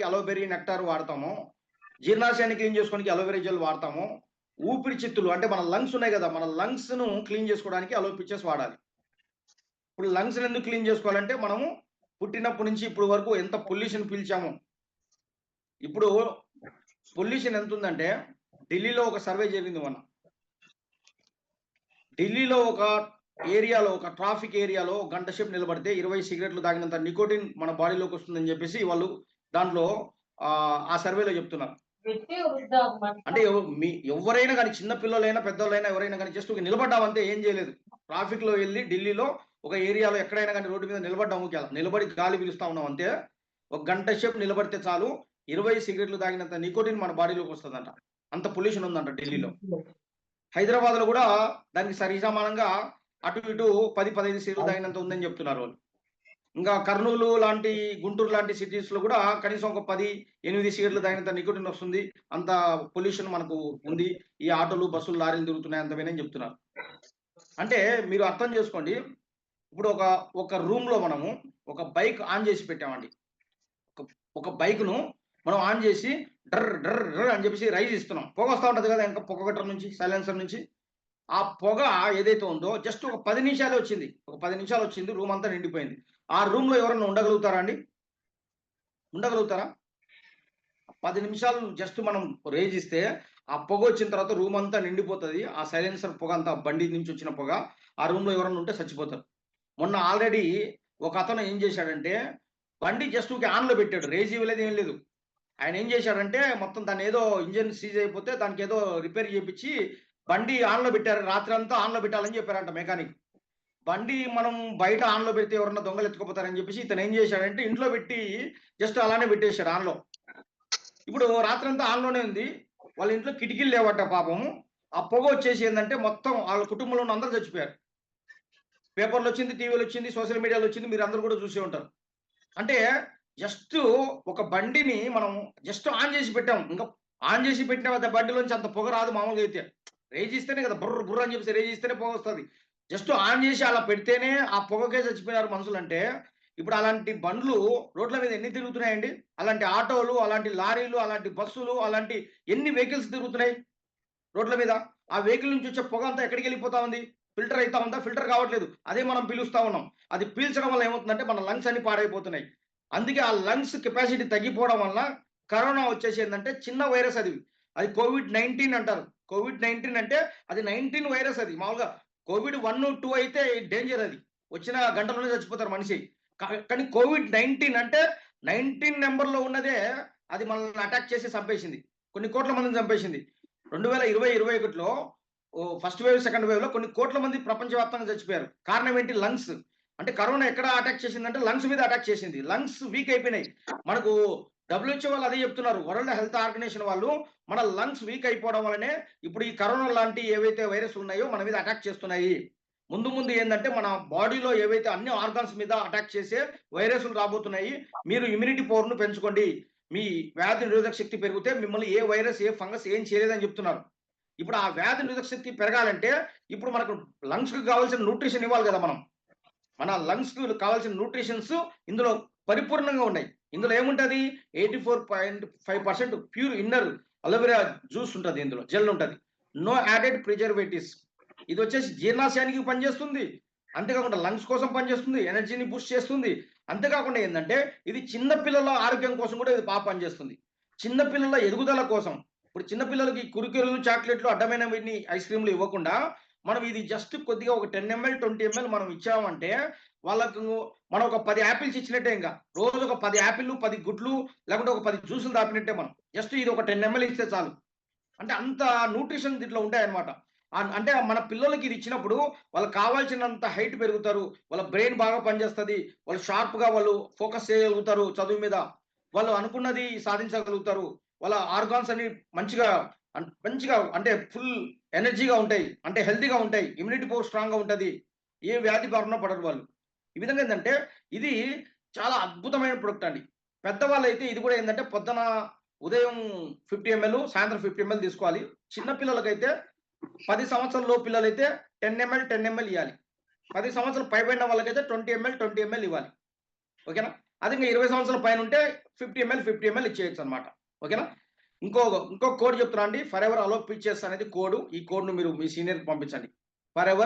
అలోవెరీ nectar వాడతాము, జీర్ణాశయాన్ని clean చేసుకోవడానికి aloe vera gel వాడతాము, ఊపిరితిత్తులు అంటే మన లంగ్స్ ఉన్నాయి కదా, మన లంగ్స్ ను క్లీన్ చేసుకోవడానికి అలో పిక్చర్స్ వాడాలి. ఇప్పుడు లంగ్స్ ఎందుకు క్లీన్ చేసుకోవాలంటే మనము పుట్టినప్పటి నుంచి ఇప్పుడు వరకు ఎంత పొల్యూషన్ పీల్చాము. ఇప్పుడు పొల్యూషన్ ఎంత ఉందంటే ఢిల్లీలో ఒక సర్వే జరిగింది మొన్న. ఢిల్లీలో ఒక ఏరియాలో, ఒక ట్రాఫిక్ ఏరియాలో గంట సేపు నిలబడితే 20 సిగరెట్లు తాగినంత నికోటిన్ మన బాడీలోకి వస్తుందని చెప్పేసి వాళ్ళు దాంట్లో ఆ సర్వేలో చెప్తున్నారు. అంటే ఎవరైనా కానీ, చిన్న పిల్లలైనా పెద్దోళ్ళైనా ఎవరైనా కానీ జస్ట్ నిలబడ్డామంటే ఏం చేయలేదు. ట్రాఫిక్ లో వెళ్ళి ఢిల్లీలో ఒక ఏరియాలో ఎక్కడైనా కానీ రోడ్డు మీద నిలబడ్డాము, నిలబడి గాలి పీలుస్తా ఉన్నాం అంతే. ఒక గంట సేపు నిలబడితే చాలు 20 సిగరెట్లు తాగినంత నికోటిన్ మన బాడీలోకి వస్తుందంట. అంత పొల్యూషన్ ఉందంట ఢిల్లీలో. హైదరాబాద్ లో కూడా దానికి సరిసమానంగా అటు ఇటు 10-15 సిగరెట్లు తాగినంత ఉందని చెప్తున్నారు వాళ్ళు. ఇంకా కర్నూలు లాంటి, గుంటూరు లాంటి సిటీస్ లో కూడా కనీసం ఒక 10-8 సిగరెట్లు తాగినంత నికోటిన్ వస్తుంది. అంత పొల్యూషన్ మనకు ఉంది. ఈ ఆటోలు, బస్సులు, లారీలు తిరుగుతున్నాయి అంతవేనని చెప్తున్నారు. అంటే మీరు అర్థం చేసుకోండి. ఇప్పుడు ఒక రూమ్ లో మనము ఒక బైక్ ఆన్ చేసి పెట్టామండి. ఒక బైక్ ను మనం ఆన్ చేసి డ్రర్ డ్రర్ డ్రర్ అని చెప్పేసి రైజ్ ఇస్తున్నాం. పొగ వస్తూ ఉంటది కదా ఇంకా, పొగ గట్ర నుంచి, సైలెన్సర్ నుంచి. ఆ పొగ ఏదైతే ఉందో జస్ట్ ఒక 10 నిమిషాలే వచ్చింది. ఒక 10 నిమిషాలు వచ్చింది, రూమ్ అంతా నిండిపోయింది. ఆ రూమ్ లో ఎవరన్నా ఉండగలుగుతారా అండి? ఉండగలుగుతారా? 10 నిమిషాలు జస్ట్ మనం రేజ్ ఇస్తే ఆ పొగ వచ్చిన తర్వాత రూమ్ అంతా నిండిపోతుంది. ఆ సైలెన్సర్ పొగ అంతా, బండి నుంచి వచ్చిన పొగ ఆ రూమ్ లో ఎవరన్నా ఉంటే చచ్చిపోతారు. మొన్న ఆల్రెడీ ఒక అతను ఏం చేశాడంటే బండి జస్ట్ ఆన్ లో పెట్టాడు, రేజ్ ఇవ్వలేదు, ఏం లేదు. ఆయన ఏం చేశాడంటే మొత్తం దాన్ని ఏదో ఇంజిన్ సీజ్ అయిపోతే దానికి ఏదో రిపేర్ చేయించి బండి ఆన్ లో పెట్టారు. రాత్రి అంతా ఆన్ లో పెట్టాలని చెప్పారంట మెకానిక్. బండి మనం బయట ఆన్ లో పెడితే ఎవరన్నా దొంగలు ఎత్తుకుపోతారని చెప్పేసి ఇతను ఏం చేశాడంటే ఇంట్లో పెట్టి జస్ట్ అలానే పెట్టేశాడు ఆన్ లో. ఇప్పుడు రాత్రి అంతా ఆన్ లోనే ఉంది. వాళ్ళ ఇంట్లో కిటికీలు లేవట పాపము. ఆ పొగ వచ్చేసి ఏంటంటే మొత్తం వాళ్ళ కుటుంబంలో ఉన్న అందరూ చచ్చిపోయారు. పేపర్లు వచ్చింది, టీవీలు వచ్చింది, సోషల్ మీడియాలో వచ్చింది, మీరు అందరూ కూడా చూసే ఉంటారు. అంటే జస్ట్ ఒక బండిని మనం జస్ట్ ఆన్ చేసి పెట్టాం. ఇంకా ఆన్ చేసి పెట్టిన బండిలోంచి అంత పొగ రాదు మామూలుగా అయితే. రేజ్ ఇస్తేనే కదా, బుర్ర బుర్ర అని చెప్పేసి రేజ్ ఇస్తేనే పొగ వస్తుంది. జస్ట్ ఆన్ చేసి అలా పెడితేనే ఆ పొగకే చచ్చిపోయినారు మనుషులు అంటే, ఇప్పుడు అలాంటి బండ్లు రోడ్ల మీద ఎన్ని తిరుగుతున్నాయండి? అలాంటి ఆటోలు, అలాంటి లారీలు, అలాంటి బస్సులు, అలాంటి ఎన్ని వెహికల్స్ తిరుగుతున్నాయి రోడ్ల మీద. ఆ వెహికల్ నుంచి వచ్చే పొగ అంతా ఎక్కడికి వెళ్ళిపోతా ఉంది? ఫిల్టర్ అవుతా ఉందా? ఫిల్టర్ కావట్లేదు. అదే మనం పీలుస్తా ఉన్నాం. అది పీల్చడం వల్ల ఏమవుతుందంటే మన లంగ్స్ అన్ని పాడైపోతున్నాయి. అందుకే ఆ లంగ్స్ కెపాసిటీ తగ్గిపోవడం వల్ల కరోనా వచ్చేసి ఏంటంటే చిన్న వైరస్ అది. అది కోవిడ్-19 అంటారు. కోవిడ్-19 అంటే అది 19 వైరస్ అది. మామూలుగా కోవిడ్-1, 2 అయితే డేంజర్ అది. వచ్చిన గంటలోనే చచ్చిపోతారు మనిషి. కానీ కోవిడ్-19 అంటే 19 నెంబర్‌లో ఉన్నదే అది మనల్ని అటాక్ చేసి చంపేసింది. కొన్ని కోట్ల మందిని చంపేసింది. 2020, 21లో ఫస్ట్ వేవ్, సెకండ్ వేవ్‌లో కొన్ని కోట్ల మంది ప్రపంచవ్యాప్తంగా చచ్చిపోయారు. కారణం ఏంటి? లంగ్స్. అంటే కరోనా ఎక్కడ అటాక్ చేసిందంటే లంగ్స్ మీద అటాక్ చేసింది. లంగ్స్ వీక్ అయిపోయినాయి. మనకు WHO వాళ్ళు అదే చెప్తున్నారు. వరల్డ్ హెల్త్ ఆర్గనైజేషన్ వాళ్ళు మన లంగ్స్ వీక్ అయిపోవడం వల్లనే ఇప్పుడు ఈ కరోనా లాంటి ఏవైతే వైరస్‌లు ఉన్నాయో మన మీద అటాక్ చేస్తున్నాయి. ముందు ముందు ఏందంటే మన బాడీలో ఏవైతే అన్ని ఆర్గాన్స్ మీద అటాక్ చేసే వైరస్‌లు రాబోతున్నాయి. మీరు ఇమ్యూనిటీ పవర్‌ను పెంచుకోండి. మీ వ్యాధి నిరోధక శక్తి పెరిగితే మిమ్మల్ని ఏ వైరస్, ఏ ఫంగస్ ఏం చేయలేదని చెప్తున్నారు. ఇప్పుడు ఆ వ్యాధి నిరోధక శక్తి పెరగాలంటే ఇప్పుడు మనకు లంగ్స్‌కి కావాల్సిన న్యూట్రిషన్ ఇవ్వాలి కదా మనం. మన లంగ్స్‌కి కావాల్సిన న్యూట్రిషన్స్ ఇందులో పరిపూర్ణంగా ఉన్నాయి. ఇందులో ఏముంటది? 84.5% ప్యూర్ ఇన్నర్ అలోవెరా జ్యూస్ ఉంటది ఇందులో. జెల్ ఉంటది. No added preservatives. ఇదొచ్చేసి జీర్ణాశయానికి పనిచేస్తుంది. అంతేకాకుండా లంగ్స్ కోసం పనిచేస్తుంది. ఎనర్జీని బూస్ట్ చేస్తుంది. అంతేకాకుండా ఏందంటే ఇది చిన్న పిల్లల ఆరోగ్యం కోసం కూడా ఇది పనిచేస్తుంది. చిన్న పిల్లల ఎదుగుదల కోసం. ఇప్పుడు చిన్న పిల్లలకి కురుకురేలు, చాక్లెట్‌లు అడ్డమైనవిన్ని ఐస్ క్రీమ్‌లు ఇవ్వకుండా మనం ఇది జస్ట్ కొద్దిగా ఒక 10 ఎంఎల్, 20 ఎంఎల్ మనం ఇచ్చామంటే వాళ్ళకు మనం ఒక 10 యాపిల్స్ ఇచ్చినట్టే ఇంక. రోజు ఒక 10 యాపిల్‌లు, 10 గుడ్లు లేకుంటే ఒక 10 జ్యూసులు తాపినట్టే మనం. జస్ట్ ఇది ఒక 10 ఎంఎల్ ఇస్తే చాలు. అంటే అంత న్యూట్రిషన్ దీంట్లో ఉంటాయన్నమాట. అంటే మన పిల్లలకి ఇది ఇచ్చినప్పుడు వాళ్ళకి కావాల్సినంత హైట్ పెరుగుతారు. వాళ్ళ బ్రెయిన్ బాగా పనిచేస్తది. వాళ్ళు షార్ప్‌గా వాళ్ళు ఫోకస్ చేయగలుగుతారు చదువు మీద. వాళ్ళు అనుకున్నది సాధించగలుగుతారు. వాళ్ళ ఆర్గాన్స్ అన్ని మంచిగా మంచిగా అంటే ఫుల్ ఎనర్జీగా ఉంటాయి. అంటే హెల్తీగా ఉంటాయి. ఇమ్యూనిటీ పవర్ స్ట్రాంగ్‌గా ఉంటది. ఏ వ్యాధి బారిన పడరు వాళ్ళు. ఈ విధంగా ఏందంటే ఇది చాలా అద్భుతమైన ప్రొడక్ట్ అండి. పెద్దవాళ్ళైతే ఇది కూడా ఏందంటే పొద్దున ఉదయం 50 ఎంఎల్, సాయంత్రం 50 ఎంఎల్ తీసుకోవాలి. చిన్న పిల్లలకైతే 10 సంవత్సరాల లోపు పిల్లలైతే 10 ఎంఎల్, 10 ఎంఎల్ ఇయ్యాలి. 10 సంవత్సరాలు పైబడిన వాళ్ళకైతే 20 ఎంఎల్, 20 ఎంఎల్ ఇవ్వాలి. ఓకేనా? అదే ఇంకా 20 సంవత్సరాల పైన ఉంటే 50 ml ఇచ్చేయచ్చు అనమాట. ఓకేనా? ఇంకో కోడ్ చెప్తున్నా అండి. ఫర్ ఎవర్ అలో పిచెస్ అనేది కోడ్. ఈ కోడ్‌ను మీరు మీ సీనియర్‌కి పంపించండి. For ever